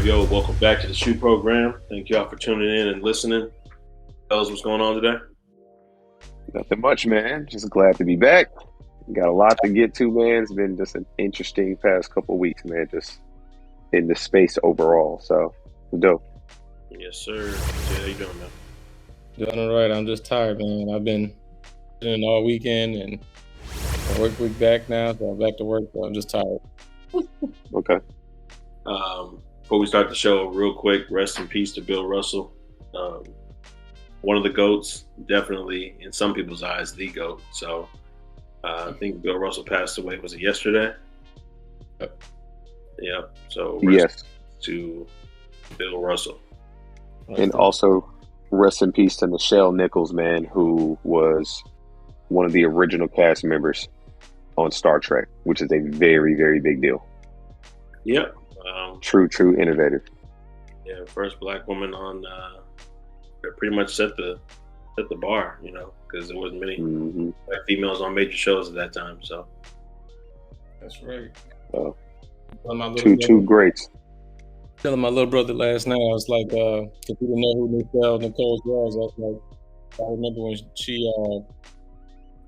Yo, welcome back to the SHU Program. Thank y'all for tuning in and listening. Fellas, what's going on today? Nothing much, man. Just glad to be back. Got a lot to get to, man. It's been just an interesting past couple of weeks, man. Just in the space overall. So, dope. Yes, sir. How you doing, man? Doing all right. I'm just tired, man. I've been doing all weekend and work week back now, so I'm back to work, but I'm just tired. Okay. Before we start the show, real quick, rest in peace to Bill Russell. One of the GOATs, definitely in some people's eyes, the GOAT. So I think Bill Russell passed away. Was it yesterday? Yeah. So yes, to Bill Russell. And also rest in peace to Nichelle Nichols, man, who was one of the original cast members on Star Trek, which is a very, very big deal. Yep. True innovative. Yeah, first black woman on that pretty much set the bar, because there wasn't many black females on major shows at that time. So that's right. Two greats. Telling my little brother last night, I was like, because he didn't know who Nichelle Nichols was. I was like, I remember when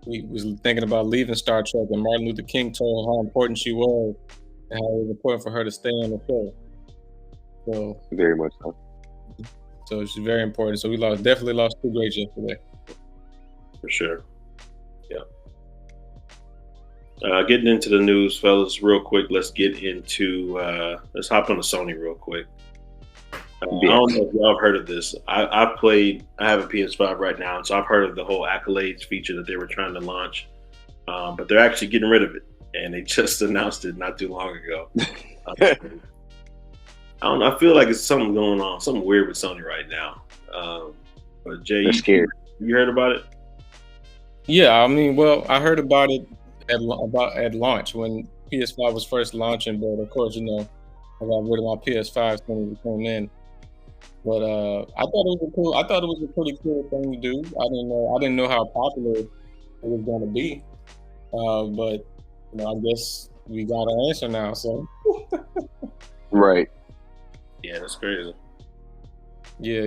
he was thinking about leaving Star Trek, and Martin Luther King told her how important she was and how it was important for her to stay on the show. So very much so. So she's very important. So we definitely lost two greats yesterday. For sure. Yeah. Getting into the news, fellas, real quick. Let's get into. Let's hop on to Sony real quick. I don't know if y'all have heard of this. I have a PS5 right now, so I've heard of the whole accolades feature that they were trying to launch, but they're actually getting rid of it, and they just announced it not too long ago. I don't know. I feel like it's something going on, something weird with Sony right now. But Jay, you heard about it? Yeah, I mean, well, I heard about it at launch when PS5 was first launching, but of course, I got rid of my PS5 when it came in. But I thought it was a pretty cool thing to do. I didn't know how popular it was going to be. But I guess we got an answer now. So right. Yeah, that's crazy. Yeah,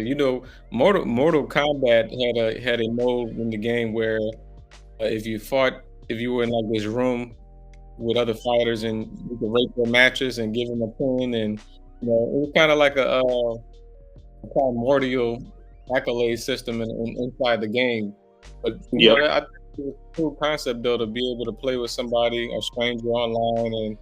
Mortal Kombat had a mode in the game where if you were in like this room with other fighters and you could rate their matches and give them a pin, and it was kind of like a primordial accolade system inside the game. But I think it's a cool concept though to be able to play with somebody, a stranger online, and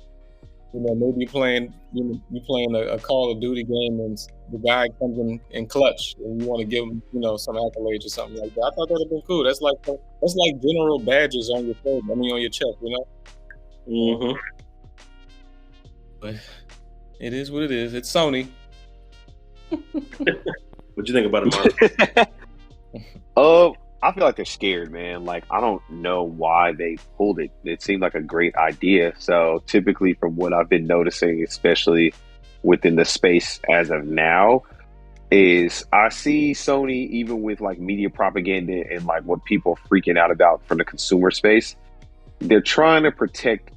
maybe you playing a Call of Duty game and the guy comes in clutch and you want to give him some accolades or something like that. I thought that'd been cool. That's like general badges on your throat. On your chest, Mm-hmm. But it is what it is. It's Sony. What you think about it, Marvin? I feel like they're scared, man. Like, I don't know why they pulled it. It seemed like a great idea. So typically from what I've been noticing, especially within the space as of now, is I see Sony, even with like media propaganda and like what people are freaking out about from the consumer space, they're trying to protect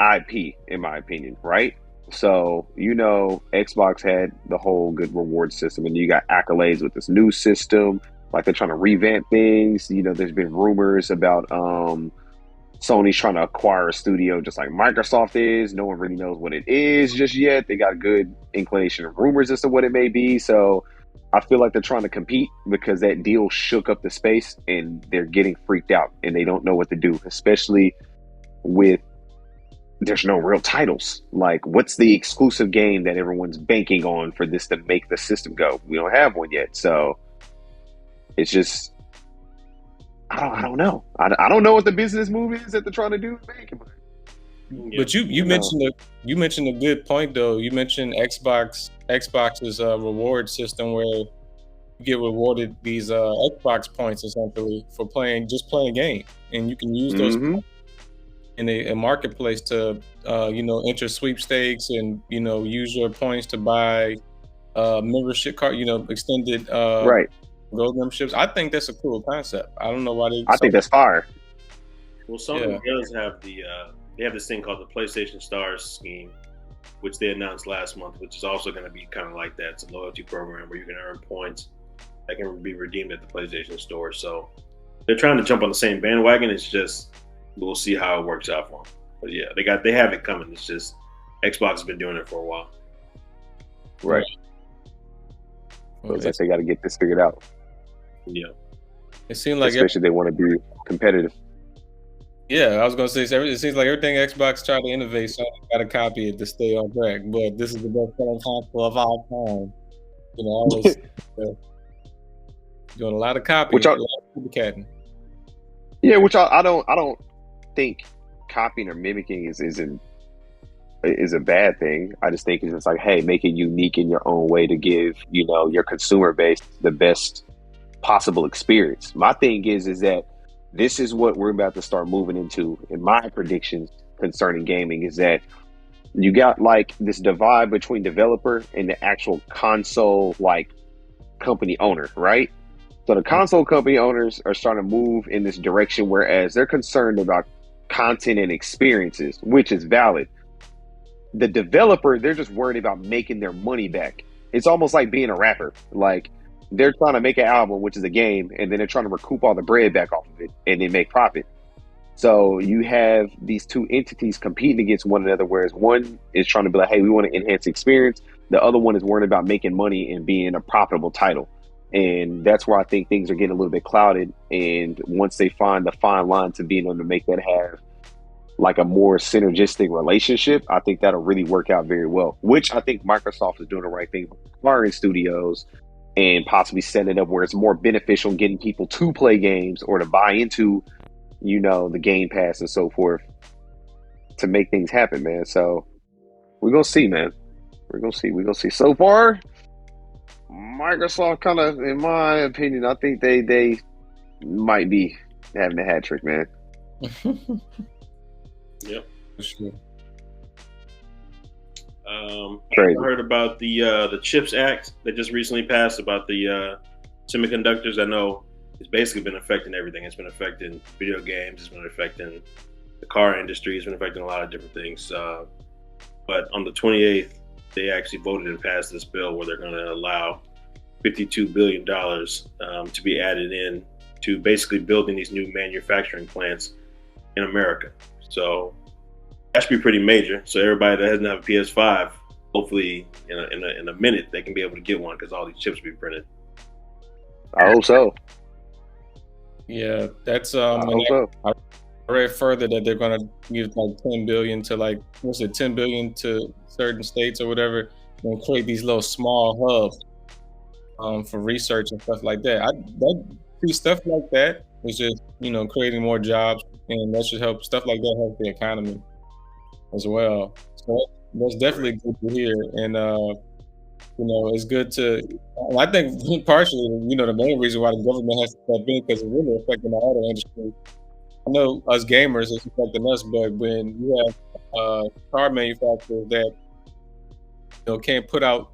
IP, in my opinion, right? So, Xbox had the whole good reward system, and you got accolades with this new system. Like, they're trying to revamp things. There's been rumors about Sony's trying to acquire a studio just like Microsoft is. No one really knows what it is just yet. They got a good inclination of rumors as to what it may be. So I feel like they're trying to compete because that deal shook up the space and they're getting freaked out and they don't know what to do, especially with there's no real titles. Like, what's the exclusive game that everyone's banking on for this to make the system go? We don't have one yet. So it's just, I don't know. I don't know what the business move is that they're trying to do. But you mentioned a good point though. You mentioned Xbox's reward system where you get rewarded these Xbox points essentially for playing game, and you can use those in a marketplace to enter sweepstakes and use your points to buy membership card, extended right. Gold memberships. I think that's a cool concept. I don't know why I think that's fire. Well, Sony does have they have this thing called the PlayStation Stars scheme, which they announced last month, which is also going to be kind of like that. It's a loyalty program where you can earn points that can be redeemed at the PlayStation Store. So they're trying to jump on the same bandwagon. It's just we'll see how it works out for them. But yeah, they have it coming. It's just Xbox has been doing it for a while. Right. Well, it's like they got to get this figured out. Yeah. It seemed like especially they want to be competitive. Yeah, I was gonna say it seems like everything Xbox tried to innovate, so I got to copy it to stay on track. But this is the best selling console of all time. You know, always doing a lot of copying, a lot of copycatting. Yeah, which I don't think copying or mimicking is a bad thing. I just think it's just like, hey, make it unique in your own way to give, you know, your consumer base the best possible experience. My thing is that this is what we're about to start moving into. In my predictions concerning gaming is that you got like this divide between developer and the actual console like company owner, right? So the console company owners are starting to move in this direction, whereas they're concerned about content and experiences, which is valid. The developer, they're just worried about making their money back. It's almost like being a rapper. Like they're trying to make an album, which is a game, and then they're trying to recoup all the bread back off of it and then make profit. So you have these two entities competing against one another, whereas one is trying to be like, hey, we want to enhance the experience. The other one is worried about making money and being a profitable title. And that's where I think things are getting a little bit clouded. And once they find the fine line to being able to make that have like a more synergistic relationship, I think that'll really work out very well, which I think Microsoft is doing the right thing, acquiring studios and possibly setting it up where it's more beneficial getting people to play games or to buy into, you know, the Game Pass and so forth to make things happen, man. So we're going to see, man. We're going to see. So far, Microsoft kind of, in my opinion, I think they might be having a hat trick, man. Yep. For sure. I heard about the CHIPS Act that just recently passed about the semiconductors. I know it's basically been affecting everything. It's been affecting video games. It's been affecting the car industry. It's been affecting a lot of different things. But on the 28th, they actually voted and passed this bill where they're going to allow $52 billion to be added in to basically building these new manufacturing plants in America. So that should be pretty major. So everybody that doesn't have a PS5, hopefully in a minute they can be able to get one because all these chips will be printed. I hope so. Yeah, that's I hope so. I read further that they're gonna give like $10 billion to like $10 billion to certain states or whatever, and create these little small hubs for research and stuff like that. Stuff like that is just, you know, creating more jobs, and that should help. Stuff like that help the economy as well. So that's definitely good to hear. And you know, it's good to. I think partially, you know, the main reason why the government has to step in because it's really affecting the auto industry. I know us gamers, it's affecting us, but when you have car manufacturers that, you know, can't put out,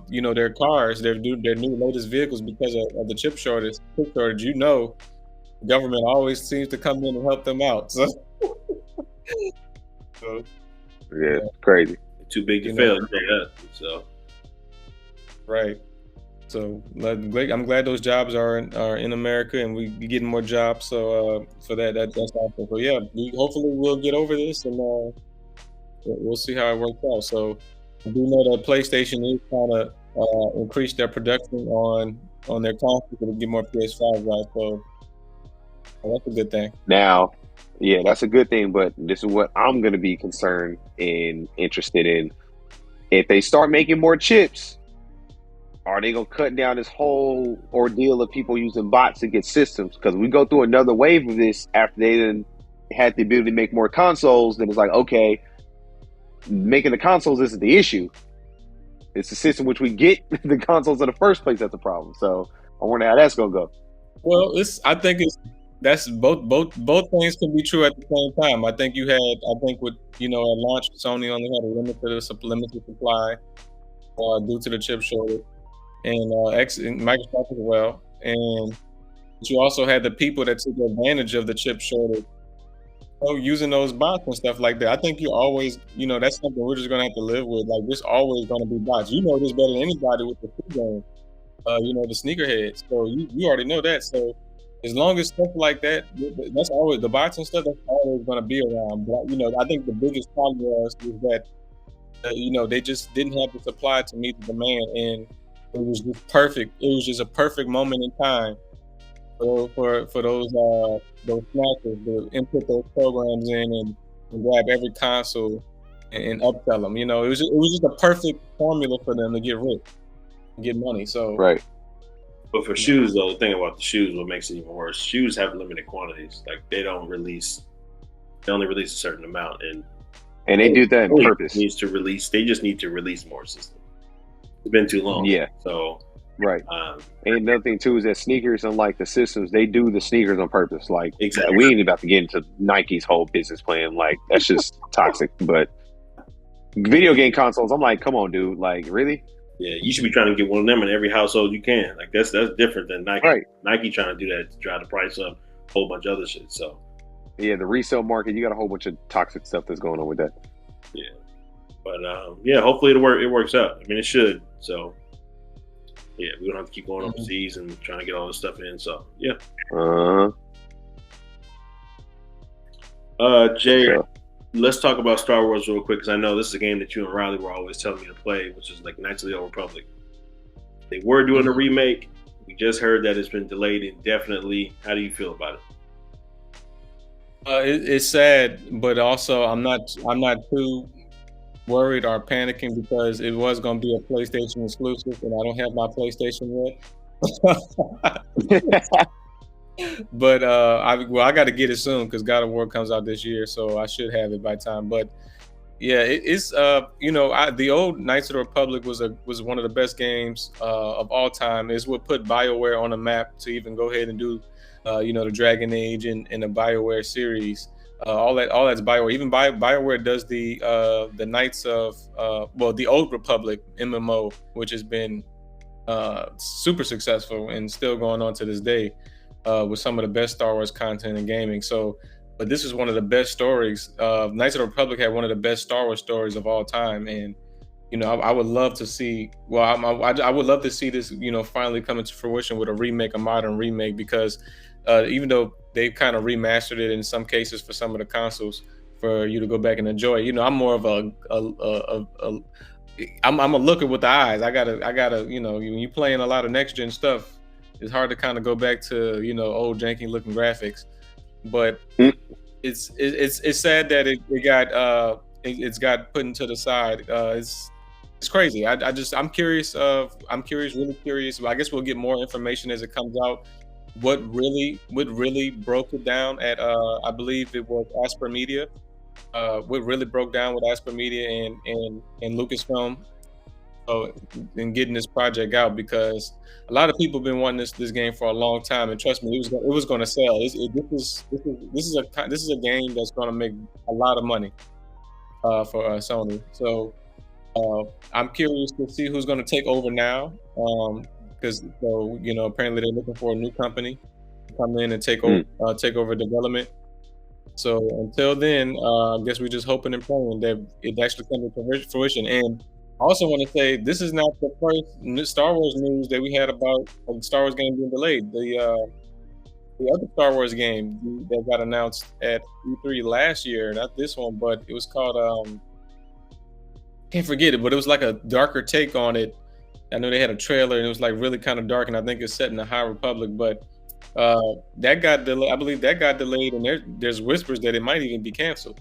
you know, their cars, their new latest vehicles because of the chip shortage, you know, the government always seems to come in and help them out. So yeah, it's crazy. Too big to fail. Yeah, so right. So I'm glad those jobs are in America, and we getting more jobs. So for that's awesome. So yeah, hopefully we'll get over this, and we'll see how it works out. So I do know that PlayStation is trying to increase their production on their consoles to get more PS5 out. So that's a good thing. Now, yeah, that's a good thing. But this is what I'm going to be concerned and interested in. If they start making more chips, are they going to cut down this whole ordeal of people using bots to get systems? Because we go through another wave of this after they then had the ability to make more consoles. Then it's like, okay, making the consoles isn't the issue. It's the system which we get the consoles in the first place that's the problem. So I wonder how that's going to go. Well, that's both things can be true at the same time. I think with, you know, at launch, Sony only had a limited supply due to the chip shortage, and Microsoft as well. And you also had the people that took advantage of the chip shortage using those bots and stuff like that. I think you always, that's something we're just gonna have to live with. Like, there's always gonna be bots. You know this better than anybody with the free game. The sneakerheads. So you already know that. So as long as stuff like that, that's always the bots and stuff. That's always gonna be around. But I think the biggest problem was that they just didn't have the supply to meet the demand, and it was just perfect. It was just a perfect moment in time for those snackers to input those programs in and grab every console and upsell them. It was just a perfect formula for them to get rich and get money. So right. But for shoes, though, the thing about the shoes, what makes it even worse, shoes have limited quantities. Like they only release a certain amount, and they do that on purpose. They just need to release more systems. It's been too long. Yeah. So. Right. And another thing too is that sneakers, unlike the systems, they do the sneakers on purpose. Like, exactly. We ain't about to get into Nike's whole business plan. Like, that's just toxic. But video game consoles, I'm like, come on, dude. Like, really? Yeah, you should be trying to get one of them in every household you can. Like, that's different than Nike. Right. Nike trying to do that to drive the price up, a whole bunch of other shit. So. Yeah, the resale market, you got a whole bunch of toxic stuff that's going on with that. Yeah. But hopefully it works out. I mean, it should. So. Yeah, we don't have to keep going overseas and trying to get all this stuff in. So, yeah. Jay, let's talk about Star Wars real quick, because I know this is a game that you and Riley were always telling me to play, which is like Knights of the Old Republic. They were doing a remake. We just heard that it's been delayed indefinitely. How do you feel about it? It's sad, but also I'm not too worried or panicking, because it was going to be a PlayStation exclusive, and I don't have my PlayStation yet. But I got to get it soon, because God of War comes out this year, so I should have it by time. But yeah, it's the old Knights of the Republic was one of the best games of all time. It's what put BioWare on the map to even go ahead and do the Dragon Age and the BioWare series. All that's BioWare. Even BioWare does the Knights of the Old Republic MMO, which has been super successful and still going on to this day with some of the best Star Wars content in gaming. So, but this is one of the best stories. Knights of the Republic had one of the best Star Wars stories of all time, and I would love to see. Well, I would love to see this finally come into fruition with a modern remake, because even though they've kind of remastered it in some cases for some of the consoles for you to go back and enjoy. I'm more of I'm a looker with the eyes. I gotta when you're playing a lot of next gen stuff, it's hard to kind of go back to old janky looking graphics. But it's sad that it's got put into the side. It's crazy. I'm curious, really curious. I guess we'll get more information as it comes out. What really broke it down at I believe it was Asper Media. What really broke down with Asper Media and Lucasfilm, in getting this project out, because a lot of people have been wanting this game for a long time, and trust me, it was going to sell. This is a game that's going to make a lot of money for Sony. So I'm curious to see who's going to take over now. Because apparently they're looking for a new company to come in and take over development. So until then, I guess we're just hoping and praying that it actually comes to fruition. And I also want to say this is not the first Star Wars news that we had about the Star Wars game being delayed. The other Star Wars game that got announced at E3 last year, not this one, but it was called can't forget it, but it was like a darker take on it. I know they had a trailer and it was like really kind of dark, and I think it's set in the High Republic, but that got delayed. I believe that got delayed, and there's whispers that it might even be canceled.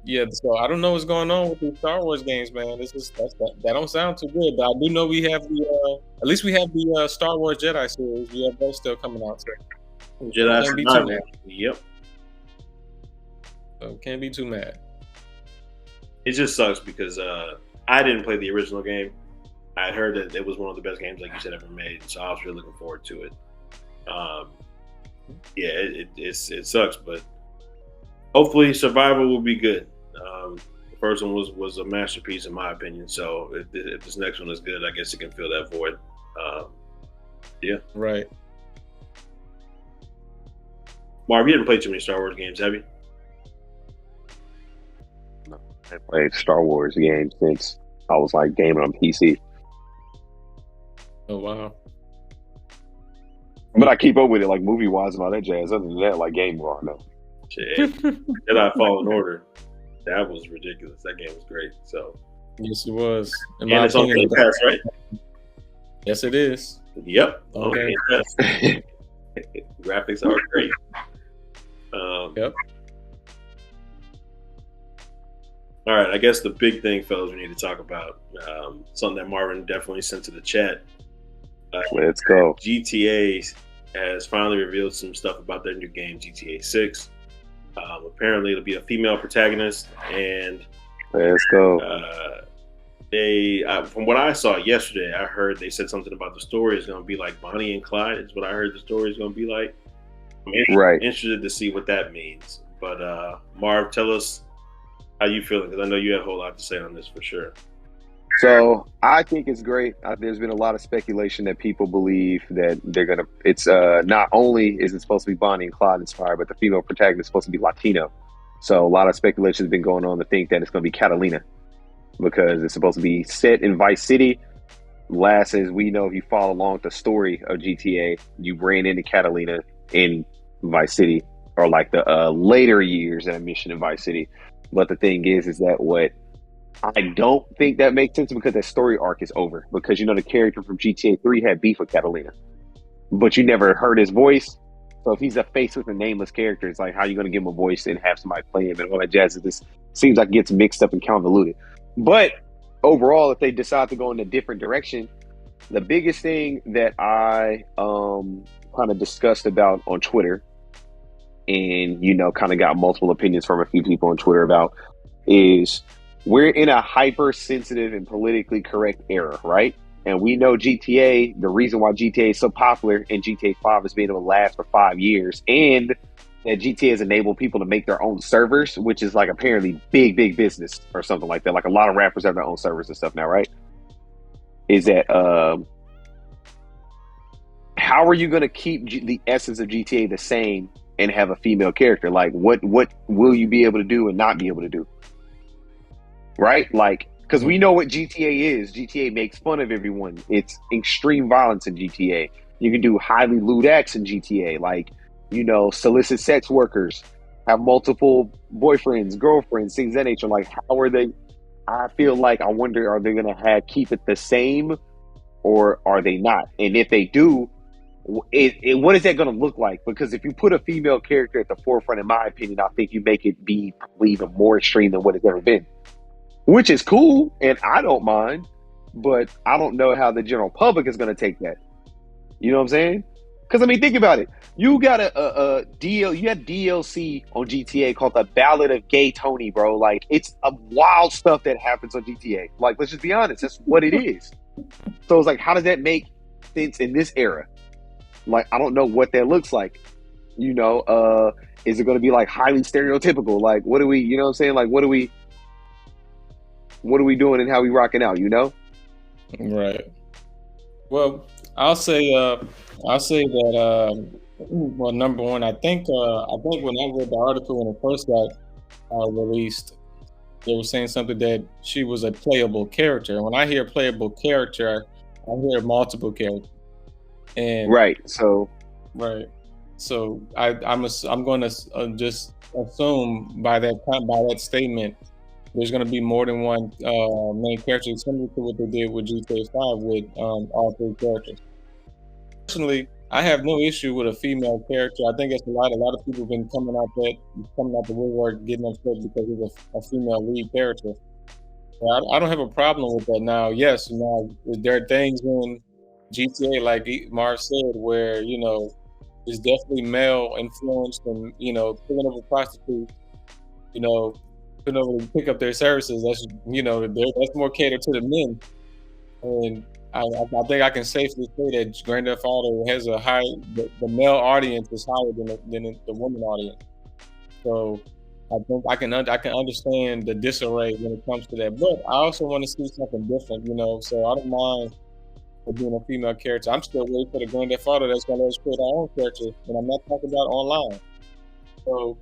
Yeah, so I don't know what's going on with these Star Wars games, man. That don't sound too good, but I do know we have the Star Wars Jedi series. We have those still coming out. So Jedi Survivor. Yep. So can't be too mad. It just sucks because I didn't play the original game. I heard that it was one of the best games, like you said, ever made. So I was really looking forward to it. It sucks, but hopefully Survivor will be good. The first one was a masterpiece in my opinion. So if this next one is good, I guess it can fill that void. Yeah. Right. Marv, you didn't play too many Star Wars games, have you? No, I played Star Wars games since I was like gaming on PC. Oh wow! But I keep up with it like movie wise and all that jazz. Other than that, like game raw, no. Jedi Fallen Order. That was ridiculous. That game was great. So yes, it was. And it's on Game Pass, right? Yes, it is. Yep. Okay. Graphics are great. Yep. All right. I guess the big thing, fellas, we need to talk about something that Marvin definitely sent to the chat. Let's go. GTA has finally revealed some stuff about their new game, GTA 6. Apparently, it'll be a female protagonist, and let's go. From what I saw yesterday, I heard they said something about the story is going to be like Bonnie and Clyde. Is what I heard the story is going to be like. I'm interested to see what that means. But Marv, tell us how you feeling, because I know you had a whole lot to say on this for sure. So I think it's great. There's been a lot of speculation that people believe that they're gonna. It's not only is it supposed to be Bonnie and Clyde inspired, but the female protagonist is supposed to be Latino. So a lot of speculation has been going on to think that it's going to be Catalina, because it's supposed to be set in Vice City. Last, as we know, if you follow along the story of GTA, you ran into Catalina in Vice City, or like the later years in a mission in Vice City. But the thing is that what I don't think that makes sense, because that story arc is over. Because, you know, the character from GTA 3 had beef with Catalina, but you never heard his voice. So if he's a face with a nameless character, it's like, how are you going to give him a voice and have somebody play him and all that jazz? This seems like it gets mixed up and convoluted. But overall, if they decide to go in a different direction, the biggest thing that I kind of discussed about on Twitter, and, you know, kind of got multiple opinions from a few people on Twitter about, is we're in a hypersensitive and politically correct era, right? And we know GTA, the reason why GTA is so popular and GTA 5 has been able to last for 5 years, and that GTA has enabled people to make their own servers, which is like apparently big business or something like that. Like a lot of rappers have their own servers and stuff now, right? Is that how are you going to keep the essence of GTA the same and have a female character? Like what will you be able to do and not be able to do? Right? Like, because we know what GTA is. GTA makes fun of everyone. It's extreme violence in GTA. You can do highly lewd acts in GTA, like, you know, solicit sex workers, have multiple boyfriends, girlfriends, things of that nature. Like, how are they? I feel like, I wonder, are they going to keep it the same, or are they not? And if they do, what is that going to look like? Because if you put a female character at the forefront, in my opinion, I think you make it be probably even more extreme than what it's ever been. Which is cool, and I don't mind, but I don't know how the general public is going to take that. You know what I'm saying? Because, I mean, think about it. You got you had DLC on GTA called The Ballad of Gay Tony, bro. Like, it's a wild stuff that happens on GTA. Like, let's just be honest. That's what it is. So it's like, how does that make sense in this era? Like, I don't know what that looks like. You know, is it going to be, like, highly stereotypical? Like, what do we, you know what I'm saying? Like, what are we doing and how we rocking out, you know? Right. Well, I'll say that well, number one, I think when I read the article when it first got released, they were saying something that she was a playable character. And when I hear playable character, I hear multiple characters. And right. So I'm going to just assume by that statement, there's going to be more than one main character, similar to what they did with GTA 5 with all three characters. Personally, I have no issue with a female character. I think it's a lot of people have been coming out the woodwork, getting upset because it's a female lead character. So I don't have a problem with that. Now, yes, there are things in GTA, like Marv said, where, you know, it's definitely male influenced, and, you know, pulling over prostitutes, you know, putting over to pick up their services. That's, you know, that's more catered to the men. And I think I can safely say that Grand Theft Auto has the male audience is higher than the woman audience. So I think I can understand the disarray when it comes to that. But I also want to see something different, you know. So I don't mind being a female character. I'm still waiting for the Grand Theft Auto that's going to let us create our own character, and I'm not talking about online. So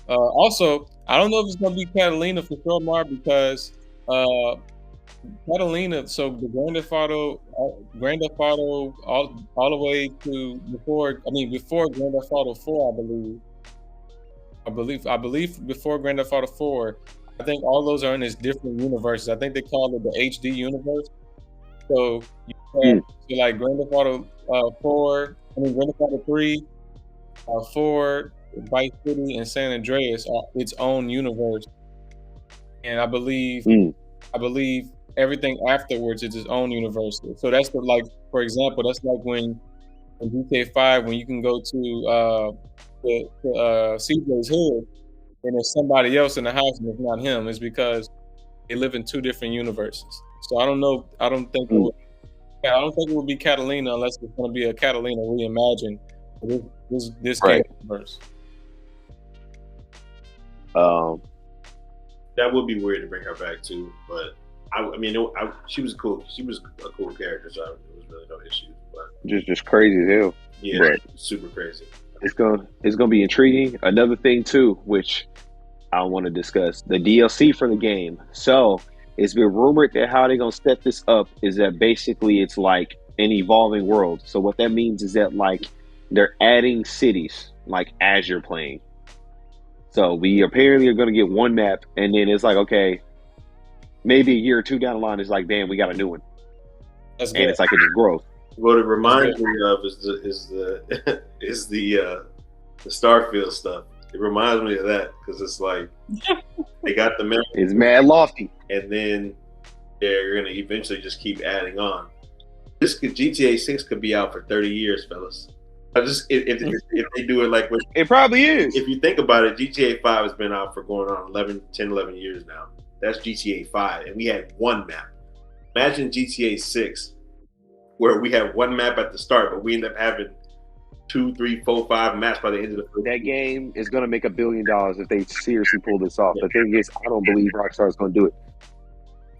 also, I don't know if it's gonna be Catalina for sure, Mark, because Catalina. So the Grand Theft Auto, all the way to before Grand Theft Auto 4, I believe before Grand Theft Auto 4, I think all those are in this different universes. I think they call it the HD universe. So you have like Grand Theft Auto 4, Grand Theft Auto 3, 4, Vice City, and San Andreas are its own universe. And I believe everything afterwards is its own universe. So that's for example, that's like when in GTA 5 when you can go to CJ's hood and there's somebody else in the house and it's not him. It's because they live in two different universes. So I don't know. I don't think it would be Catalina unless it's going to be a Catalina reimagined for this game universe. That would be weird to bring her back too, but she was cool. She was a cool character, so there was really no issues. But just crazy as hell. Yeah, super crazy. It's gonna be intriguing. Another thing too, which I want to discuss, the DLC for the game. So it's been rumored that how they're gonna set this up is that basically it's like an evolving world. So what that means is that like they're adding cities like as you're playing. So we apparently are going to get one map, and then it's like, okay, maybe a year or two down the line, it's like, damn, we got a new one. That's and good. It's like it just grows. What it reminds me of is the Starfield stuff. It reminds me of that because it's like they got the map. It's mad lofty, and then they're going to eventually just keep adding on. GTA 6 could be out for 30 years, fellas. If they do it like it probably is. If you think about it, GTA 5 has been out for going on 10, 11 years now. That's GTA 5, and we had one map. Imagine GTA 6, where we have one map at the start, but we end up having 2, 3, 4, 5 maps by the end of the That game is going to make $1 billion if they seriously pull this off. The thing is, I don't believe Rockstar is going to do it.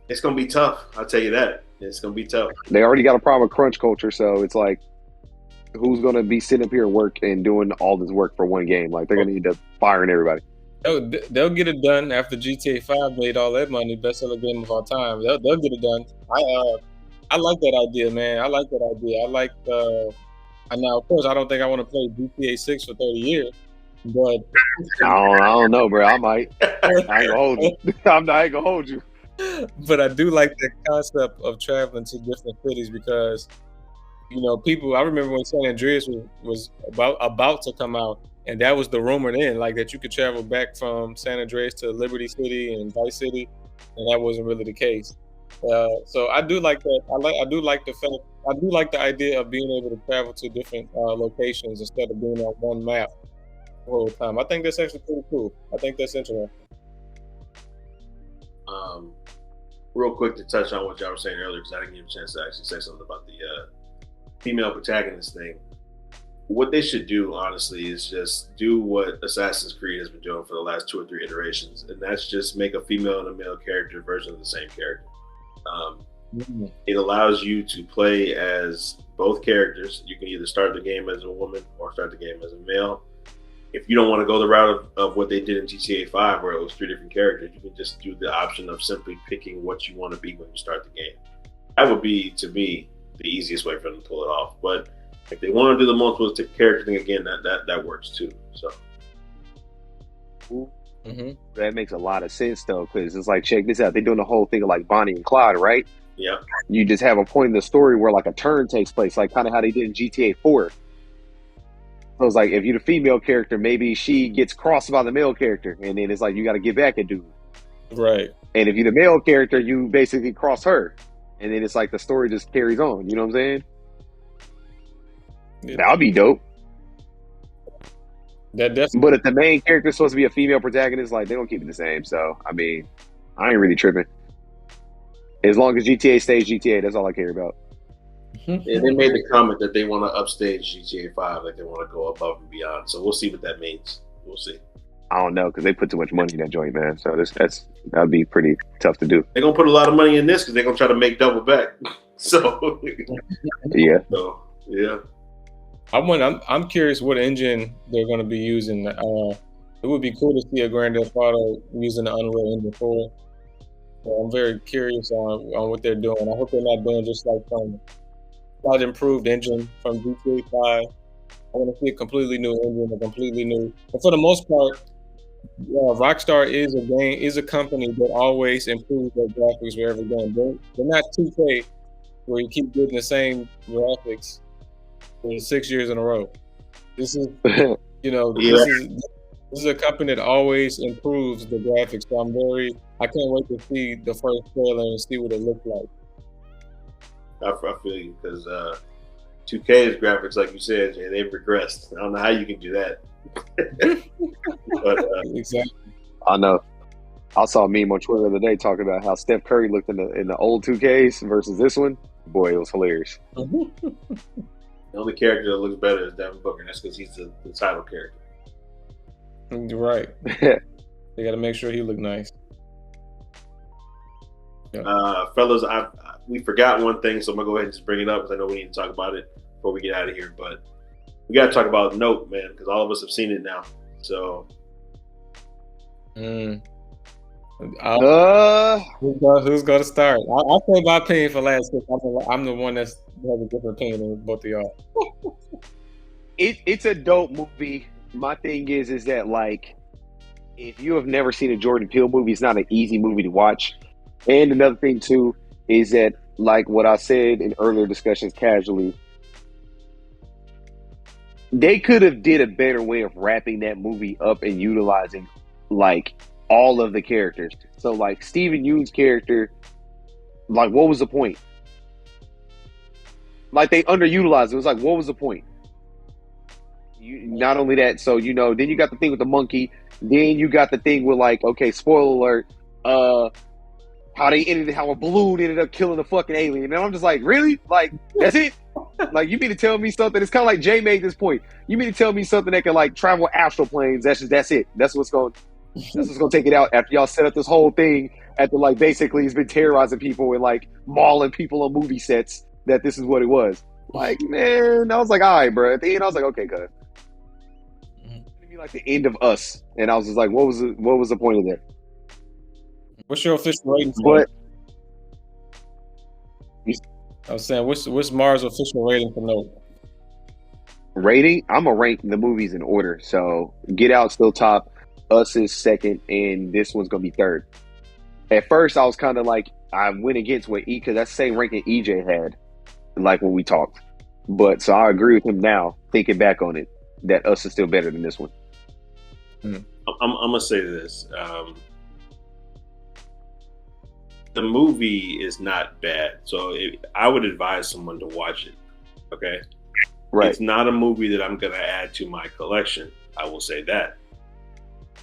It's going to be tough. I'll tell you that. It's going to be tough. They already got a problem with crunch culture, so it's like, who's going to be sitting up here and work and doing all this work for one game? Like, they're going to end up firing everybody. They'll get it done after GTA 5 made all that money, best-selling game of all time. They'll get it done. I like that idea, man. I like that idea. Now, of course, I don't think I want to play GTA 6 for 30 years, but I don't know, bro. I might. I ain't gonna hold you. I ain't gonna hold you. But I do like the concept of traveling to different cities because, people. I remember when San Andreas was about to come out, and that was the rumor then, like that you could travel back from San Andreas to Liberty City and Vice City, and that wasn't really the case. So I do like that. I do like the idea of being able to travel to different locations instead of being on one map the whole time. I think that's actually pretty cool. I think that's interesting. Real quick to touch on what y'all were saying earlier, because I didn't get a chance to actually say something about the female protagonist thing. What they should do, honestly, is just do what Assassin's Creed has been doing for the last 2 or 3 iterations, and that's just make a female and a male character version of the same character. It allows you to play as both characters. You can either start the game as a woman or start the game as a male. If you don't want to go the route of what they did in GTA 5, where it was 3 different characters, you can just do the option of simply picking what you want to be when you start the game. That would be, to me, the easiest way for them to pull it off. But if they want to do the multiple character thing again, that works too. So that makes a lot of sense though, because it's like, check this out. They're doing the whole thing of like Bonnie and Clyde, right? Yeah. You just have a point in the story where like a turn takes place, like kind of how they did in GTA 4. So it's like, if you're the female character, maybe she gets crossed by the male character, and then it's like you got to get back at dude. Right. And if you're the male character, you basically cross her, and then it's like the story just carries on. You know what I'm saying? Yeah. That'll be dope. That definitely. But if the main character is supposed to be a female protagonist, like they don't keep it the same. So I mean, I ain't really tripping. As long as GTA stays GTA, that's all I care about. Yeah, they made the comment that they want to upstage GTA 5, like they want to go above and beyond. So we'll see what that means. We'll see. I don't know, because they put too much money in that joint, man. So that'd be pretty tough to do. They're gonna put a lot of money in this because they're gonna try to make double back. So yeah. So yeah. I'm curious what engine they're going to be using. it would be cool to see a Grand Theft Auto using the Unreal Engine 4. So I'm very curious on what they're doing. I hope they're not doing just like some slight improved engine from GTA 5. I want to see a completely new engine, a completely new. But for the most part, Rockstar is a company that always improves their graphics for every game. They're not 2K where you keep getting the same graphics for 6 years in a row. This is this is a company that always improves the graphics. So I can't wait to see the first trailer and see what it looks like. I feel you because 2K's graphics, like you said, they've regressed. I don't know how you can do that. But exactly. I know. I saw a meme on Twitter the other day talking about how Steph Curry looked in the old 2Ks versus this one. Boy, it was hilarious. The only character that looks better is Devin Booker. And that's because he's the title character. You're right. They got to make sure he look nice. Yeah. Fellas, we forgot one thing, so I'm gonna go ahead and just bring it up because I know we need to talk about it before we get out of here. But we got to talk about Nope, man, because all of us have seen it now. So, who's going to start? I'll say my opinion for last. I'm the one that has a different opinion than both of y'all. It's a dope movie. My thing is that, like, if you have never seen a Jordan Peele movie, it's not an easy movie to watch. And another thing too is that, like what I said in earlier discussions casually, they could have did a better way of wrapping that movie up and utilizing like all of the characters. So like Steven Yeun's character, like what was the point? Like they underutilized it. It was like, what was the point? Not only that, so then you got the thing with the monkey. Then you got the thing with like, okay, spoiler alert, how a balloon ended up killing the fucking alien. And I'm just like, really? Like, that's it? Like, you mean to tell me something? It's kind of like Jay made this point. You mean to tell me something that can like travel astral planes? That's it. That's what's going to take it out after y'all set up this whole thing after like basically he's been terrorizing people and like mauling people on movie sets. That this is what it was. Like, man, I was like, all right, bro. At the end, I was like, okay, cuz. Like the end of Us, and I was just like, what was the point of that? What's your official rating? But I was saying, what's Mars' official rating for Nope? Rating? I'm gonna rank the movies in order. So Get Out still top, Us is second, and this one's gonna be third. At first, I was kind of like, I went against what because that's the same ranking EJ had, like when we talked. But so I agree with him now, thinking back on it, that Us is still better than this one. I'm gonna say this: the movie is not bad, so I would advise someone to watch it. Okay, right? It's not a movie that I'm gonna add to my collection. I will say that.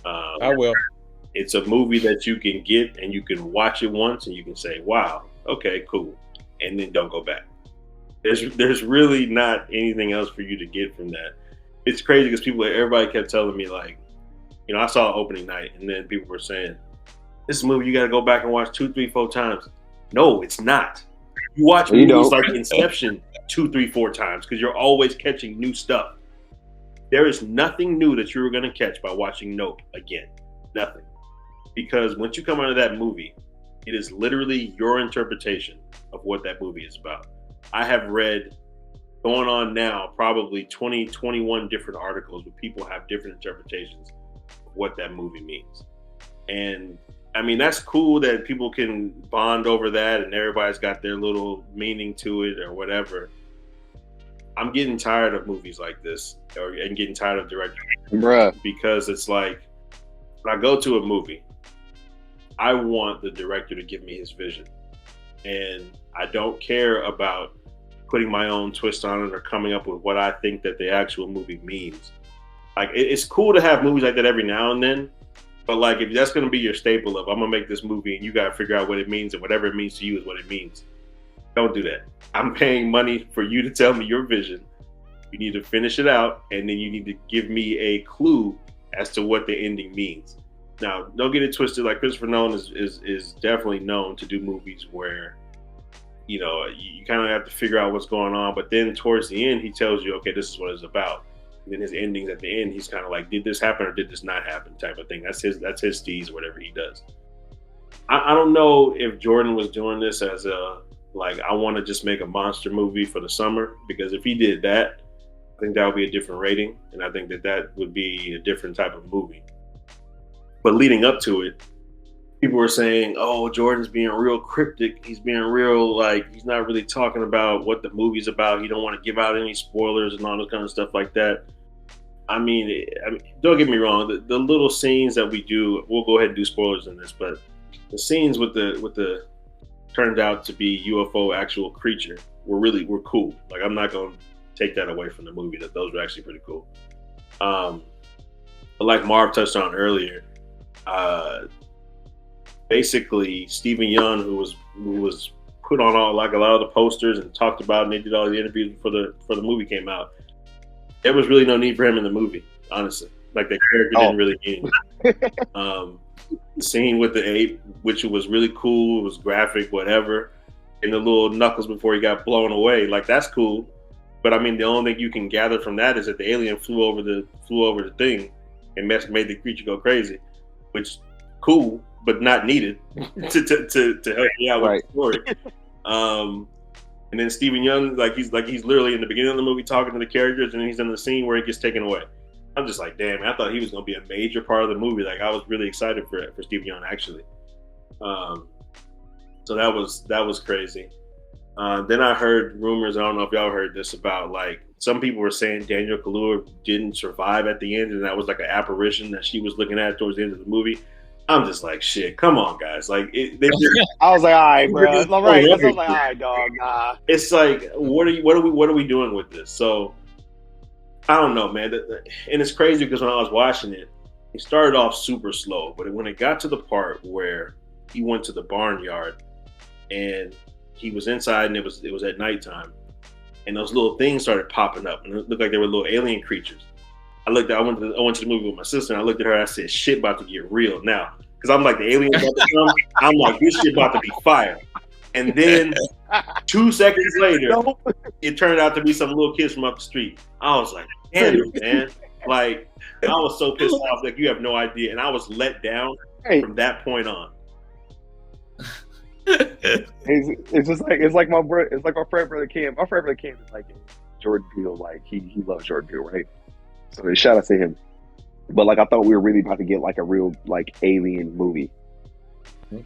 I will. It's a movie that you can get and you can watch it once and you can say, "Wow, okay, cool," and then don't go back. There's really not anything else for you to get from that. It's crazy because everybody kept telling me like, I saw opening night and then people were saying, this is a movie you got to go back and watch 2, 3, 4 times. No, it's not. You watch movies like Inception 2, 3, 4 times because you're always catching new stuff. There is nothing new that you're going to catch by watching Nope again. Nothing. Because once you come out of that movie, it is literally your interpretation of what that movie is about. I have read, going on now, probably 20, 21 different articles where people have different interpretations of what that movie means. And I mean, that's cool that people can bond over that and everybody's got their little meaning to it or whatever. I'm getting tired of movies like this and getting tired of directors. Bruh. Because it's like, when I go to a movie, I want the director to give me his vision. And I don't care about putting my own twist on it or coming up with what I think that the actual movie means. Like, it's cool to have movies like that every now and then, but like, if that's going to be your staple of, I'm going to make this movie and you got to figure out what it means and whatever it means to you is what it means. Don't do that. I'm paying money for you to tell me your vision. You need to finish it out and then you need to give me a clue as to what the ending means. Now, don't get it twisted. Like, Christopher Nolan is definitely known to do movies where, you kind of have to figure out what's going on. But then towards the end, he tells you, okay, this is what it's about. And then his endings at the end, he's kind of like, did this happen or did this not happen type of thing. That's his steez, whatever he does. I don't know if Jordan was doing this as a, like, I want to just make a monster movie for the summer, because if he did that, I think that would be a different rating. And I think that would be a different type of movie. But leading up to it, people were saying, oh, Jordan's being real cryptic. He's being real, like, he's not really talking about what the movie's about. He don't want to give out any spoilers and all this kind of stuff like that. I mean, don't get me wrong. The little scenes that we do, we'll go ahead and do spoilers in this, but the scenes with the turned out to be UFO actual creature were cool. Like, I'm not going to take that away from the movie. That those were actually pretty cool. But like Marv touched on earlier, basically Stephen Young, who was put on a lot of the posters and talked about, and they did all the interviews before the movie came out. There was really no need for him in the movie, honestly. Like, the character didn't really need him. The scene with the ape, which was really cool, it was graphic, whatever, and the little knuckles before he got blown away, like, that's cool. But I mean, the only thing you can gather from that is that the alien flew over the thing and made the creature go crazy, which cool, but not needed to help me out with the story. And then Stephen Young, he's literally in the beginning of the movie talking to the characters, and then he's in the scene where he gets taken away. I'm just like, damn, I thought he was going to be a major part of the movie. Like, I was really excited for Stephen Young, actually. So that was crazy. Then I heard rumors, I don't know if y'all heard this, about, like, some people were saying Daniel Kaluuya didn't survive at the end, and that was like an apparition that she was looking at towards the end of the movie. I'm just like, shit, come on, guys. Like, I was like, all right, bro. That's all right. I was like, all right, dog. Nah. It's like, what are we doing with this? So I don't know, man. And it's crazy because when I was watching it, it started off super slow, but when it got to the part where he went to the barnyard and he was inside, and it was at nighttime, and those little things started popping up, and it looked like they were little alien creatures. I went to the movie with my sister, and I looked at her, and I said, shit about to get real now. Because I'm like, the aliens about to come. I'm like, this shit about to be fire. And then 2 seconds later, it turned out to be some little kids from up the street. I was like, damn it, man. Like, I was so pissed off, like, you have no idea. And I was let down from that point on. It's like my friend brother Cam. My friend brother Cam is like Jordan Peele. Like, he loves Jordan Peele, right? So shout out to him. But, like, I thought we were really about to get, like, a real, like, alien movie,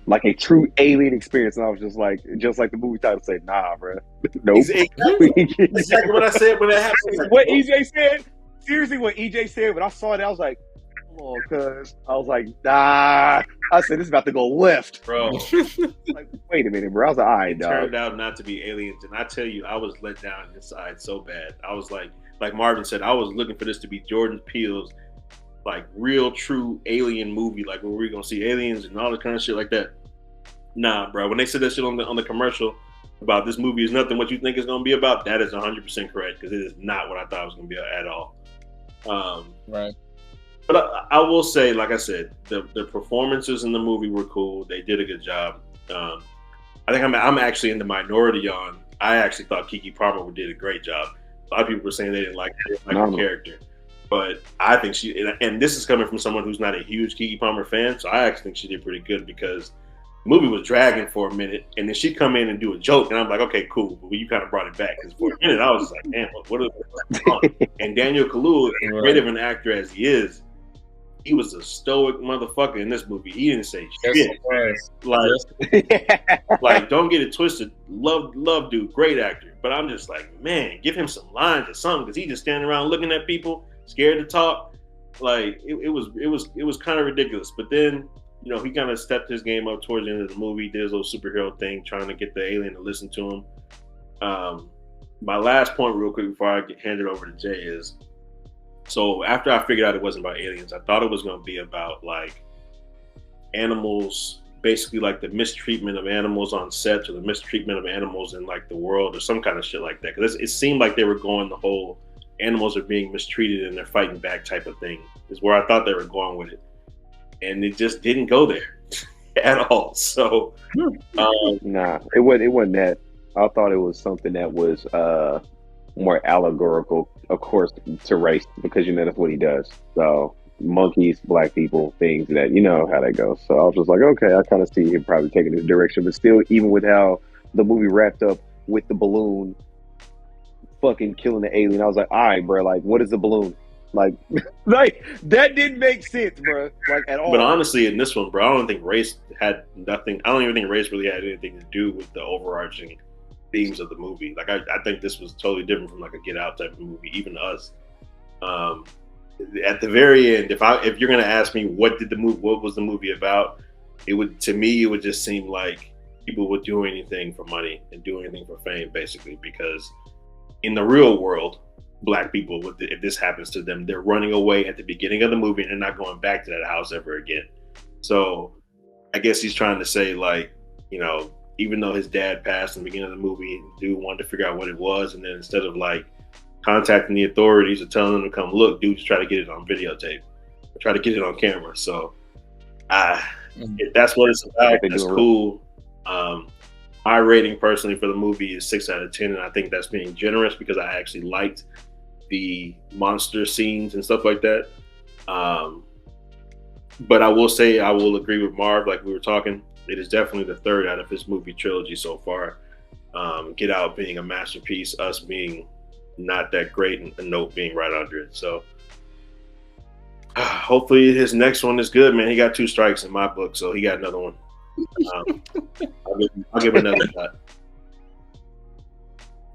like a true alien experience. And I was just like the movie title said, nah, bro, nope. Exactly what I said when that happened. What EJ said. Seriously, what EJ said. When I saw it, I was like, oh, cuz I was like, nah. I said, this is about to go left, bro. Like, wait a minute, bro. I was like, all right, dog. Turned out not to be aliens, and I tell you, I was let down inside so bad. I was like Marvin said, I was looking for this to be Jordan Peele's, like, real true alien movie, like where we're gonna see aliens and all that kind of shit like that. Nah, bro. When they said that shit on the commercial about this movie is nothing what you think it's gonna be about, that is 100% correct, because it is not what I thought it was gonna be at all. Right. But I will say, like I said, the performances in the movie were cool. They did a good job. I think I'm actually in the minority on. I actually thought Keke Palmer did a great job. A lot of people were saying they didn't like her character, but I think she, and this is coming from someone who's not a huge Keke Palmer fan, so I actually think she did pretty good, because the movie was dragging for a minute, and then she'd come in and do a joke, and I'm like, okay, cool, but you kind of brought it back, because for a minute I was like, damn, what is going on? And Daniel Kaluuya, as great of an actor as he is, he was a stoic motherfucker in this movie. He didn't say shit. Like, don't get it twisted. Love dude, great actor. But I'm just like, man, give him some lines or something, because he just standing around looking at people, scared to talk. Like, it was kind of ridiculous. But then, you know, he kind of stepped his game up towards the end of the movie, did his little superhero thing, trying to get the alien to listen to him. My last point, real quick, before I hand it over to Jay, is, so after I figured out it wasn't about aliens, I thought it was going to be about, like, animals, basically like the mistreatment of animals on sets, or the mistreatment of animals in, like, the world, or some kind of shit like that. Because it seemed like they were going the whole animals are being mistreated and they're fighting back type of thing, is where I thought they were going with it. And it just didn't go there at all. So, nah, it wasn't that. I thought it was something that was more allegorical of course, to race because that's what he does. So monkeys, black people, things that how that goes. So I was just like, okay, I kind of see him probably taking this direction, but still, even with how the movie wrapped up with the balloon fucking killing the alien, I was like, all right, bro, like, what is the balloon? Like, like that didn't make sense, bro, like at all. But honestly, in this one, bro, I don't think race had nothing. I don't even think race really had anything to do with the overarching themes of the movie. Like, I think this was totally different from like a Get Out type of movie, even Us. At the very end, if you're gonna ask me what was the movie about, it would just seem like people would do anything for money and do anything for fame, basically, because in the real world, black people, if this happens to them, they're running away at the beginning of the movie and they're not going back to that house ever again. So I guess he's trying to say, like, even though his dad passed in the beginning of the movie, dude wanted to figure out what it was, and then instead of like contacting the authorities or telling them to come look, dude just try to get it on videotape, or try to get it on camera. So if that's what it's about, that's cool. My rating personally for the movie is 6 out of 10, and I think that's being generous because I actually liked the monster scenes and stuff like that. But I will say, I will agree with Marv, like we were talking, it is definitely the third out of his movie trilogy so far. Get Out being a masterpiece, Us being not that great, and A Note being right under it. So hopefully his next one is good, man. He got 2 strikes in my book, so he got another one. I'll give another shot.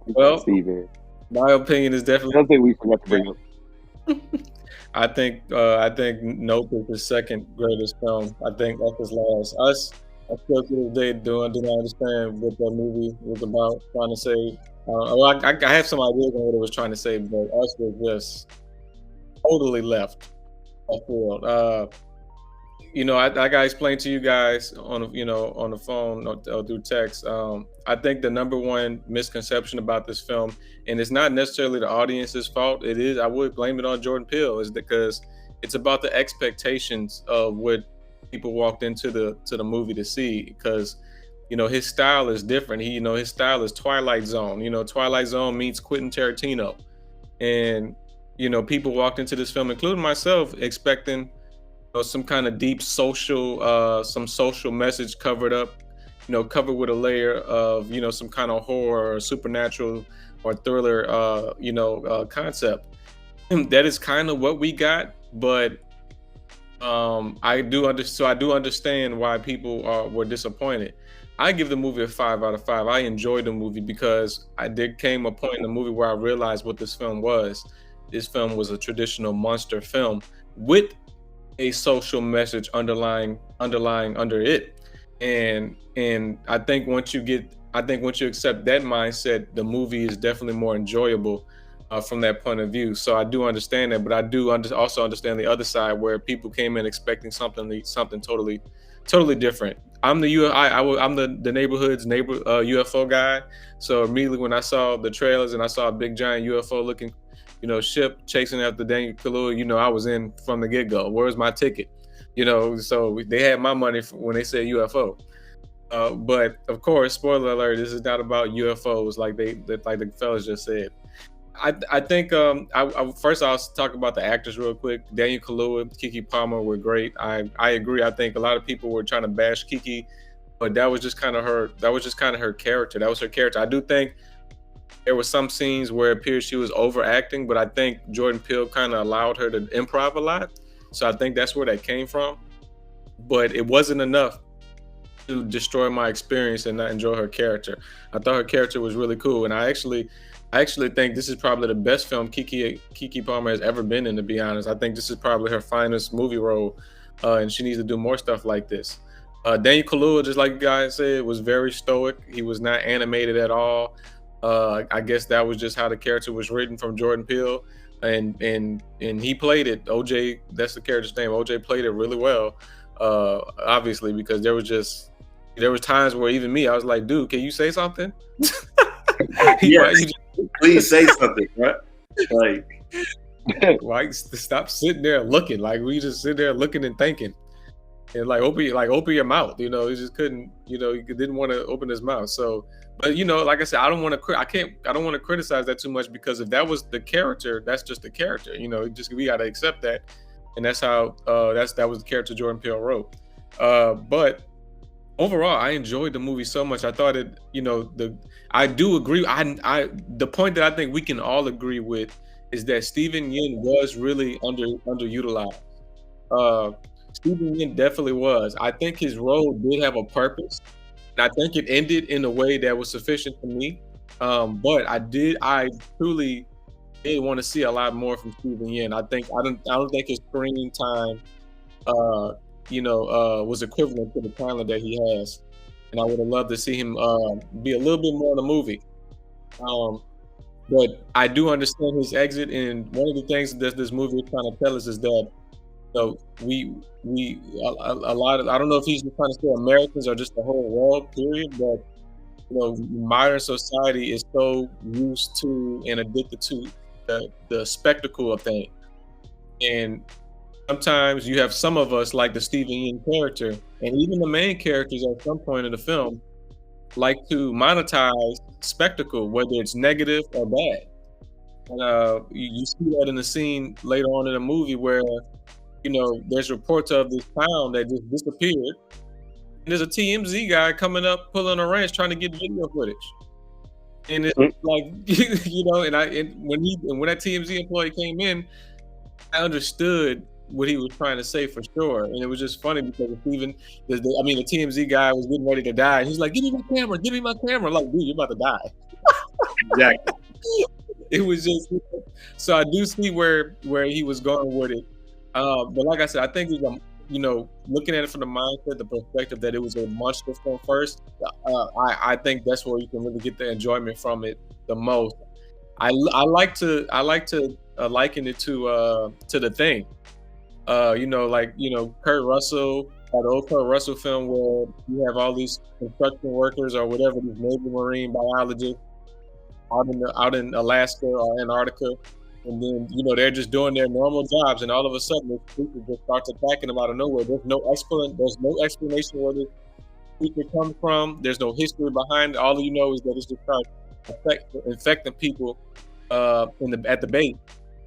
Well, my opinion is definitely. I think we forgot to bring up. I think Nope is his second greatest film. I think that's his last. Us, I still to this day do not understand what that movie was about. Trying to say, I have some ideas on what it was trying to say, but Us was just totally left field. I got explained to you guys on the phone or through text. I think the number one misconception about this film, and it's not necessarily the audience's fault. It is, I would blame it on Jordan Peele, is because it's about the expectations of what people walked into the movie to see. Because his style is different. His style is Twilight Zone. Twilight Zone meets Quentin Tarantino, and people walked into this film, including myself, expecting some kind of deep social, some social message covered with a layer of, some kind of horror or supernatural or thriller, concept. That is kind of what we got, but I do understand why people were disappointed. I give the movie a 5 out of 5. I enjoyed the movie because there came a point in the movie where I realized what this film was. This film was a traditional monster film with a social message underlying under it, and I think once you accept that mindset, the movie is definitely more enjoyable from that point of view. So I do understand that, but I do also understand the other side where people came in expecting something totally different. I'm the neighborhood's UFO guy, so immediately when I saw the trailers and I saw a big giant UFO looking ship chasing after Daniel Kaluuya, I was in from the get-go. Where's my ticket? So they had my money when they said UFO. But of course, spoiler alert, this is not about UFOs like the fellas just said. I think first I'll talk about the actors real quick. Daniel Kaluuya, Keke Palmer were great. I agree. I think a lot of people were trying to bash Keke, but that was just kind of her character. That was her character. I do think there were some scenes where it appeared she was overacting, but I think Jordan Peele kind of allowed her to improv a lot. So I think that's where that came from. But it wasn't enough to destroy my experience and not enjoy her character. I thought her character was really cool. And I actually think this is probably the best film Keke Palmer has ever been in, to be honest. I think this is probably her finest movie role, and she needs to do more stuff like this. Daniel Kaluuya, just like you guys said, was very stoic. He was not animated at all. I guess that was just how the character was written from Jordan Peele, and he played it. OJ, that's the character's name. OJ played it really well, obviously, because there was times where even me, I was like, dude, can you say something? Please say something, right? Like, stop sitting there looking. Like, we just sit there looking and thinking. and open your mouth. You know, he just couldn't. You know, he didn't want to open his mouth. So, but you know, like I said, I don't want to criticize that too much, because if that was the character, that's just the character. You know, we got to accept that, and that's how that was the character Jordan Peele wrote. But overall, I enjoyed the movie so much. I thought it, you know, I do agree. The point that I think we can all agree with is that Steven Yeun was really underutilized. Steven Yeun definitely was. I think his role did have a purpose, and I think it ended in a way that was sufficient for me. But I truly did want to see a lot more from Steven Yeun. I don't think his screen time was equivalent to the talent that he has, and I would have loved to see him be a little bit more in the movie. But I do understand his exit, and one of the things that this movie is trying to tell us is that, you know, a lot of, I don't know if he's trying to say Americans or just the whole world, period, but you know, modern society is so used to and addicted to the spectacle of things, and sometimes you have some of us, like the Steven Yeun character, and even the main characters at some point in the film, like to monetize spectacle, whether it's negative or bad. And you see that in the scene later on in the movie where, you know, there's reports of this town that just disappeared. And there's a TMZ guy coming up, pulling a wrench, trying to get video footage. And it's like, you know, when that TMZ employee came in, I understood what he was trying to say for sure. And it was just funny because the TMZ guy was getting ready to die. And he's like, give me my camera. Like, dude, you're about to die. Exactly. It was just, so I do see where he was going with it. But like I said, I think, you know, looking at it from the mindset, the perspective that it was a monster film first, I think that's where you can really get the enjoyment from it the most. I like to liken it to The Thing. You know, like, you know, Kurt Russell, that old Kurt Russell film where you have all these construction workers or whatever, these Navy Marine biologists out in Alaska or Antarctica, and then, you know, they're just doing their normal jobs, and all of a sudden this creature just starts attacking them out of nowhere. There's no explanation where this creature comes from. There's no history behind it. All you know is that it's just infecting people at the base,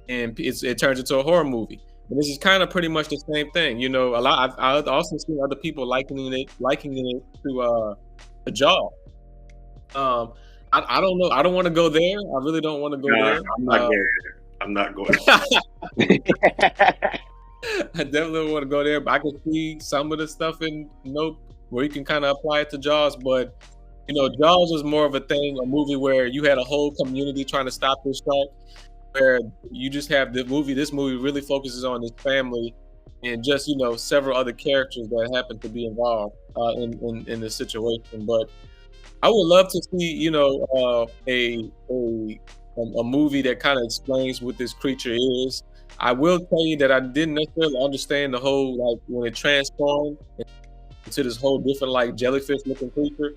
and it turns into a horror movie. And this is kind of pretty much the same thing, you know. I've also seen other people likening it to Jaws. I don't know. I don't want to go there. I really don't want to go there. I'm not going. I definitely want to go there, but I can see some of the stuff in Nope where you can kind of apply it to Jaws. But, you know, Jaws was more of a movie where you had a whole community trying to stop this shark. Where you just have this movie really focuses on this family and just, you know, several other characters that happen to be involved in this situation. But I would love to see, you know, a movie that kind of explains what this creature is. I will tell you that I didn't necessarily understand the whole, like, when it transformed into this whole different, like, jellyfish looking creature.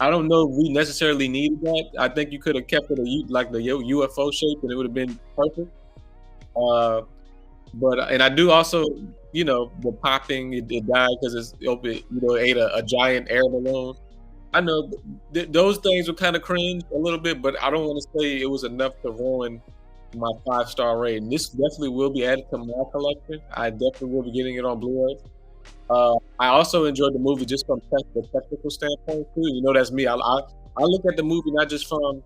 I don't know if we necessarily needed that. I think you could have kept it like the UFO shape, and it would have been perfect. And I do also, you know, the popping, it died because it ate a giant air balloon. I know those things were kind of cringe a little bit, but I don't want to say it was enough to ruin my 5-star rating. This definitely will be added to my collection. I definitely will be getting it on Blu-ray. I also enjoyed the movie just from the technical standpoint too. You know, that's me. I look at the movie not just from,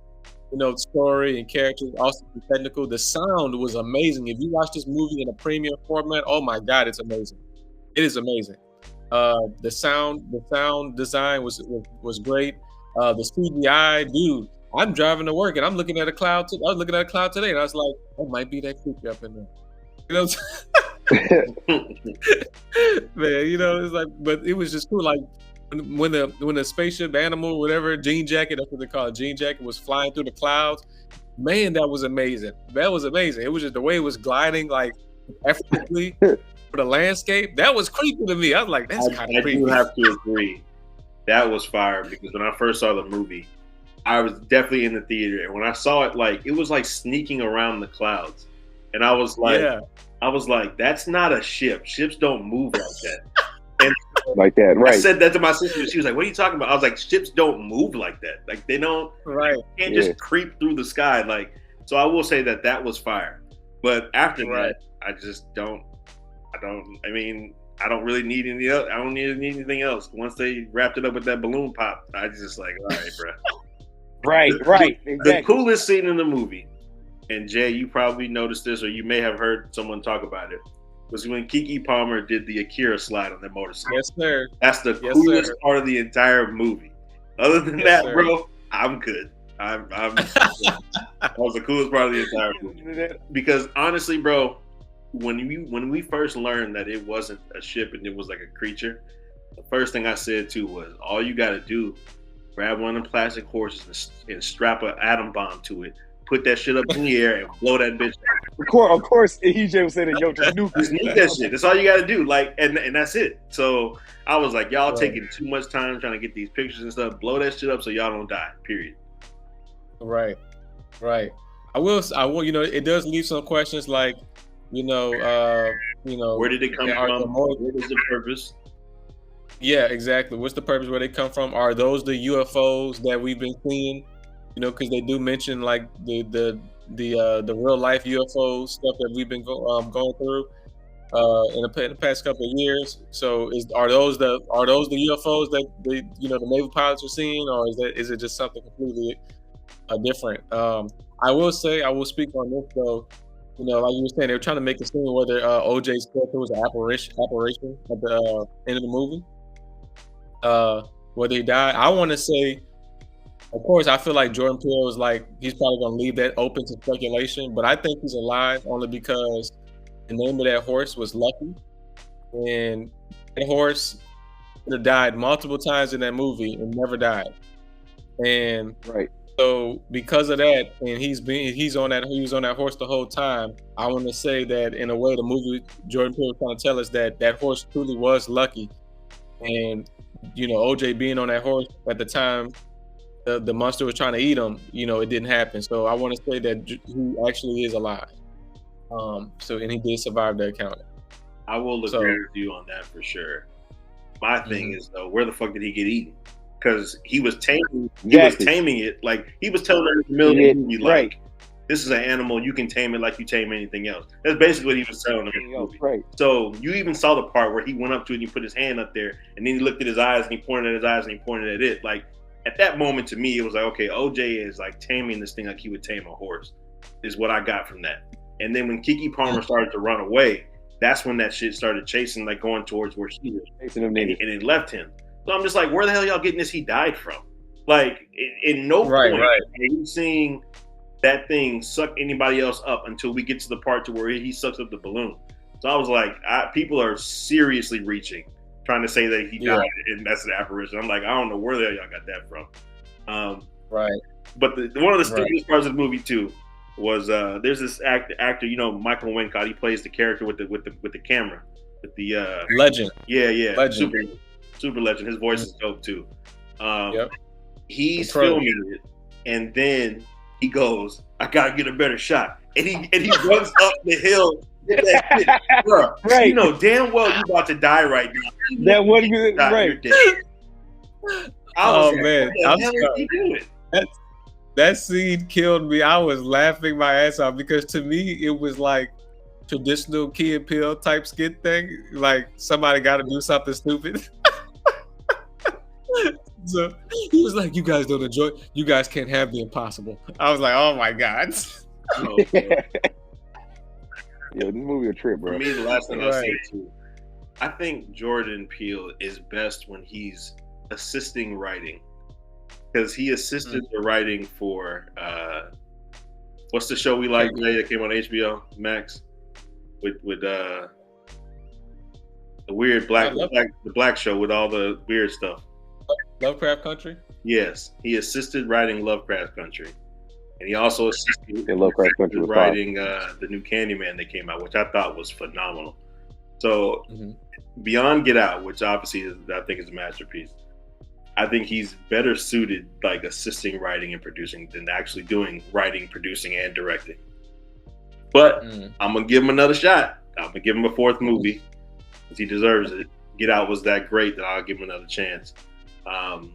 you know, story and characters, also from technical. The sound was amazing. If you watch this movie in a premium format, oh my God, it's amazing. It is amazing. The sound design was great. The CGI, dude. I'm driving to work and I'm looking at a cloud. I was looking at a cloud today, and I was like, "Oh, might be that creature up in there." You know. Man, you know, it's like, but it was just cool. Like when the spaceship animal, whatever, jean jacket, that's what they call it, jean jacket, was flying through the clouds. Man, that was amazing. It was just the way it was gliding, like effortlessly for the landscape. That was creepy to me. I was like, that's kind of creepy. I do have to agree. That was fire, because when I first saw the movie, I was definitely in the theater, and when I saw it, like, it was like sneaking around the clouds, and I was like, that's not a ship. Ships don't move like that. like that, right? I said that to my sister. She was like, "What are you talking about?" I was like, "Ships don't move like that. Like they don't. Right. You can't just creep through the sky." Like, so I will say that was fire. But after that, I just don't. I mean, I don't really need any else. I don't need anything else. Once they wrapped it up with that balloon pop, I just like, all right, bro. Right. Exactly. The coolest scene in the movie, and Jay, you probably noticed this, or you may have heard someone talk about it, was when Keke Palmer did the Akira slide on their motorcycle. Yes, sir. That's the coolest part of the entire movie. Other than that, bro, I'm good. I'm that was the coolest part of the entire movie. Because honestly, bro, when we first learned that it wasn't a ship and it was like a creature, the first thing I said too was, all you got to do, grab one of them plastic horses and strap an atom bomb to it, put that shit up in the air and blow that bitch out. Of course, EJ was saying, "Yo, just nuke that shit." That's all you got to do. Like, and that's it. So I was like, y'all taking too much time trying to get these pictures and stuff. Blow that shit up so y'all don't die. Period. Right. I will. You know, it does leave some questions like, you know, where did it come from? What was the purpose? Yeah, exactly. What's the purpose? Where they come from? Are those the UFOs that we've been seeing? You know, because they do mention like the real life UFO stuff that we've been going through in the past couple of years. So are those the UFOs that the Navy pilots are seeing, or is it just something completely different? I will speak on this though. You know, like you were saying, they were trying to make a scene whether OJ's character was an apparition at the end of the movie. Whether he died, I want to say, of course, I feel like Jordan Peele was like, he's probably going to leave that open to speculation, but I think he's alive only because the name of that horse was Lucky, and that horse could have died multiple times in that movie and never died. And so because of that, and he was on that horse the whole time. I want to say that in a way, the movie Jordan Peele was trying to tell us that horse truly was Lucky, and you know, OJ being on that horse at the time, the monster was trying to eat him. You know, it didn't happen. So I want to say that he actually is alive. And he did survive that encounter. I will agree with you on that for sure. My thing is though, where the fuck did he get eaten? Because he was taming it. Like he was telling her in the middle of the movie, like, this is an animal, you can tame it like you tame anything else. That's basically what he was telling them in the movie. Right. So you even saw the part where he went up to it and he put his hand up there and then he looked at his eyes and he pointed at his eyes and he pointed at it. Like at that moment to me, it was like, okay, OJ is like taming this thing like he would tame a horse, is what I got from that. And then when Keke Palmer started to run away, that's when that shit started chasing, like going towards where she was. Chasing him, and it left him. So I'm just like, where the hell y'all getting this he died from? Like, in no point are you seeing that thing suck anybody else up until we get to the part to where he sucks up the balloon. So I was like, people are seriously reaching, trying to say that he died and that's an apparition. I'm like, I don't know where the hell y'all got that from. But one of the stupidest parts of the movie too was there's this actor, you know, Michael Wincott. He plays the character with the camera, with the legend. Yeah, legend. Super legend. His voice is dope too. He's filming it, and then he goes, "I gotta get a better shot," and he runs up the hill. Bro, you know damn well you about to die right now. That wasn't good. Right. Man, I'm sorry. That scene killed me. I was laughing my ass off because to me it was like traditional Key and Peele type skit thing. Like somebody got to do something stupid. So he was like, "You guys don't enjoy. You guys can't have the impossible." I was like, "Oh my god." This movie a trip, bro. For me, the last thing I'll say too, I think Jordan Peele is best when he's assisting writing, because he assisted the writing for what's the show we like today that came on HBO Max with the weird the black show with all the weird stuff. Lovecraft Country? Yes, he assisted writing Lovecraft Country. And he also assisted in Lovecraft Country writing the new Candyman that came out, which I thought was phenomenal. So beyond Get Out, which obviously I think is a masterpiece, I think he's better suited like assisting writing and producing than actually doing writing, producing, and directing. But I'm going to give him another shot. I'm going to give him a fourth movie because he deserves it. Get Out was that great that I'll give him another chance. I'm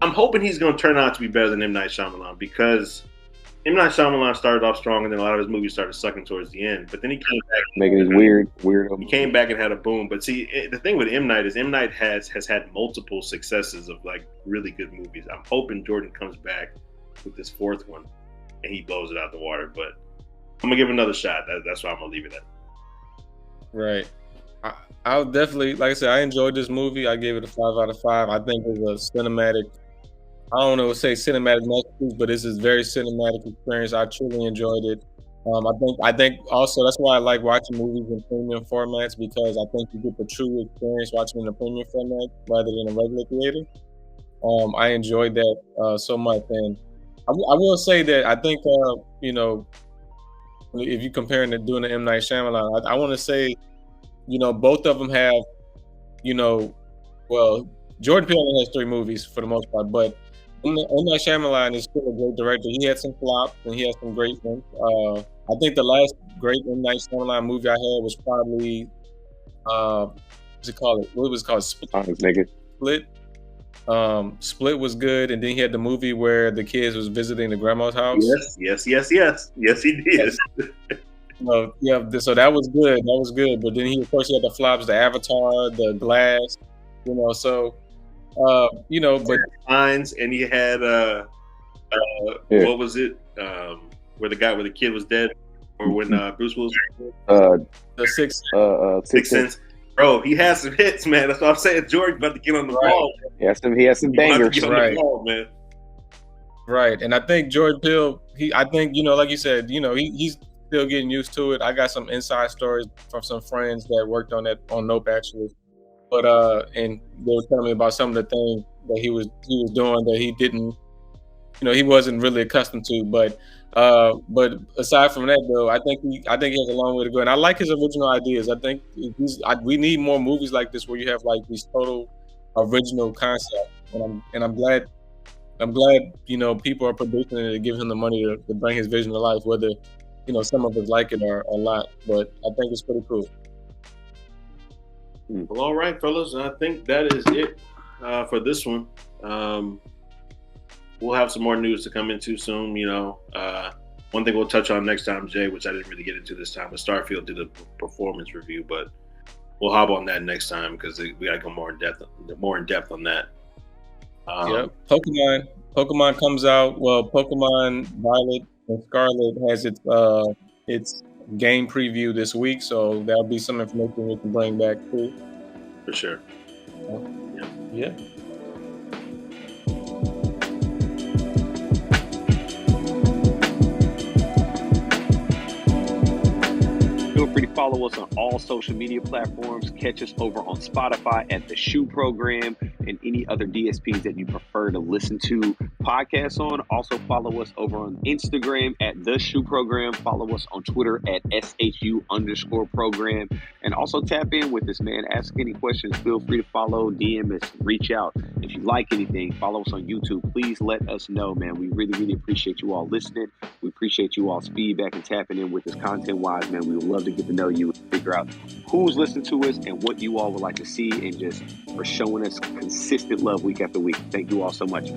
hoping he's going to turn out to be better than M. Night Shyamalan, because M. Night Shyamalan started off strong, and then a lot of his movies started sucking towards the end. But then he came back, making his weird. He came back and had a boom. But see, the thing with M. Night is M. Night has had multiple successes of like really good movies. I'm hoping Jordan comes back with this fourth one and he blows it out the water. But I'm gonna give it another shot. That's why I'm gonna leave it at. Right. I'll definitely, like I said, I enjoyed this movie. I gave it a 5 out of 5. I think it was a cinematic, I don't know, say cinematic masterpiece, but this is a very cinematic experience. I truly enjoyed it. I think also that's why I like watching movies in premium formats, because I think you get the true experience watching in a premium format rather than a regular theater. I enjoyed that so much, and I will say that I think you know, if you're comparing it doing the M. Night Shyamalan, I want to say, you know, both of them have, you know, well, Jordan Peele only has 3 movies for the most part, but M. Night Shyamalan is still a great director. He had some flops and he had some great ones. I think the last great M. Night Shyamalan movie I had was probably, what's it called? What was it called? Split. Split was good, and then he had the movie where the kids was visiting the grandma's house. Yes, he did. So that was good. That was good. But then of course he had the flops, the Avatar, the Glass, you know. So you know, but Signs, and he had what was it? Where the kid was dead, or when Bruce Willis the Sixth Sense. Bro, he has some hits, man. That's what I'm saying. Jordan about to get on the ball. He has some bangers, right? Ball, man. Right, and I think Jordan Peele, I think, you know, like you said, you know, he's still getting used to it. I got some inside stories from some friends that worked on Nope actually, but and they were telling me about some of the things that he was doing that he didn't, you know, he wasn't really accustomed to. But aside from that, though, I think he has a long way to go, and I like his original ideas. I think we need more movies like this where you have like these total original concepts, and I'm glad, you know, people are producing it and giving him the money to bring his vision to life, whether, you know, some of us like it or not. But I think it's pretty cool. Well, all right, fellas. I think that is it for this one. We'll have some more news to come into soon. You know, one thing we'll touch on next time, Jay, which I didn't really get into this time, but Starfield did a performance review, but we'll hop on that next time because we got to go more in depth on that. Yep. Pokemon comes out. Well, Pokemon Violet and Scarlet has its game preview this week, so that'll be some information we can bring back too. For sure. Yeah. Feel free to follow us on all social media platforms. Catch us over on Spotify at the SHU Program and any other DSPs that you prefer to listen to podcasts on. Also follow us over on Instagram at the SHU Program. Follow us on Twitter at SHU_program. And also tap in with us, man. Ask any questions. Feel free to follow, DM us, reach out. If you like anything, follow us on YouTube. Please let us know, man. We really, really appreciate you all listening. We appreciate you all's feedback and tapping in with us content-wise, man. We would love to get to know you and figure out who's listening to us and what you all would like to see, and just for showing us consistent love week after week. Thank you all so much.